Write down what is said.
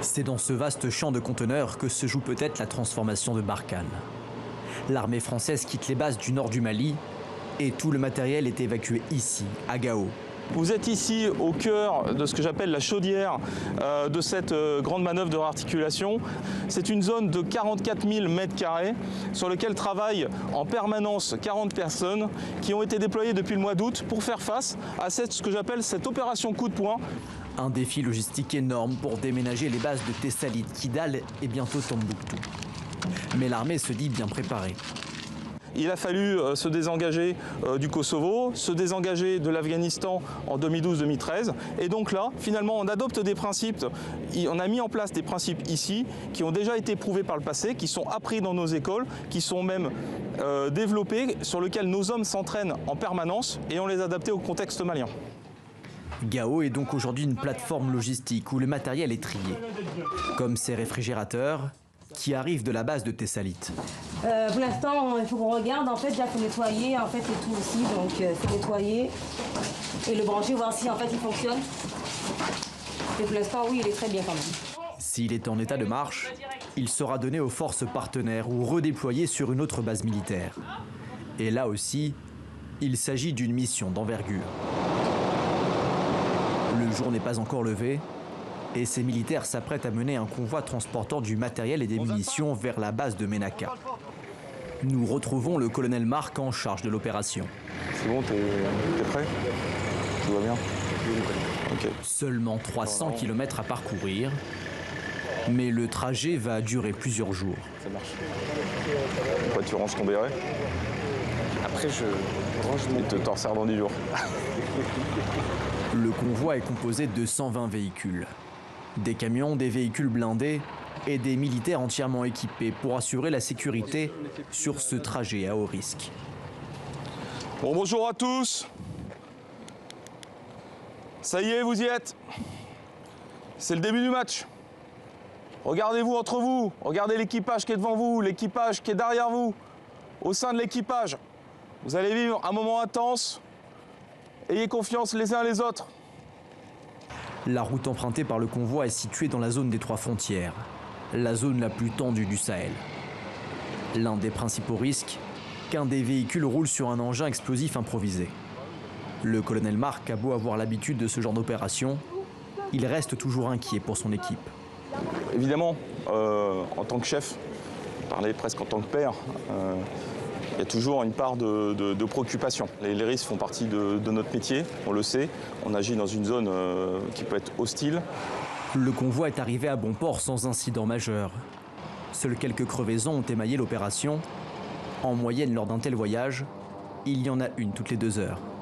C'est dans ce vaste champ de conteneurs que se joue peut-être la transformation de Barkhane. L'armée française quitte les bases du nord du Mali et tout le matériel est évacué ici, à Gao. Vous êtes ici au cœur de ce que j'appelle la chaudière de cette grande manœuvre de réarticulation. C'est une zone de 44 000 m² sur laquelle travaillent en permanence 40 personnes qui ont été déployées depuis le mois d'août pour faire face à ce que j'appelle cette opération coup de poing. Un défi logistique énorme pour déménager les bases de Tessalit, Kidal et bientôt Tombouctou. Mais l'armée se dit bien préparée. Il a fallu se désengager du Kosovo, se désengager de l'Afghanistan en 2012-2013. Et donc là, finalement, on adopte des principes, on a mis en place des principes ici qui ont déjà été prouvés par le passé, qui sont appris dans nos écoles, qui sont même développés, sur lesquels nos hommes s'entraînent en permanence et on les a adaptés au contexte malien. Gao est donc aujourd'hui une plateforme logistique où le matériel est trié, comme ces réfrigérateurs qui arrivent de la base de Tessalit. Pour l'instant, il faut qu'on regarde, en fait, il faut nettoyer, en fait, et tout aussi, donc il faut nettoyer et le brancher, voir si, en fait, il fonctionne. Et pour l'instant, oui, il est très bien quand même. S'il est en état de marche, il sera donné aux forces partenaires ou redéployé sur une autre base militaire. Et là aussi, il s'agit d'une mission d'envergure. Le jour n'est pas encore levé et ces militaires s'apprêtent à mener un convoi transportant du matériel et des munitions vers la base de Ménaka. Nous retrouvons le colonel Marc en charge de l'opération. C'est bon, t'es prêt? Tout va bien? Okay. Seulement 300 km à parcourir, mais le trajet va durer plusieurs jours. Ça marche. Après, tu ranges ton béret? Après, je range mon... Et t'en resserres dans 10 jours. Le convoi est composé de 120 véhicules. Des camions, des véhicules blindés et des militaires entièrement équipés pour assurer la sécurité sur ce trajet à haut risque. Bon, bonjour à tous. Ça y est, vous y êtes. C'est le début du match. Regardez-vous entre vous. Regardez l'équipage qui est devant vous, l'équipage qui est derrière vous. Au sein de l'équipage, vous allez vivre un moment intense. Ayez confiance les uns les autres. La route empruntée par le convoi est située dans la zone des 3 frontières, la zone la plus tendue du Sahel. L'un des principaux risques, qu'un des véhicules roule sur un engin explosif improvisé. Le colonel Marc a beau avoir l'habitude de ce genre d'opération, il reste toujours inquiet pour son équipe. Évidemment, en tant que chef, parler presque en tant que père, il y a toujours une part de préoccupation. Les risques font partie de notre métier, on le sait. On agit dans une zone qui peut être hostile. Le convoi est arrivé à bon port sans incident majeur. Seules quelques crevaisons ont émaillé l'opération. En moyenne, lors d'un tel voyage, il y en a une toutes les 2 heures.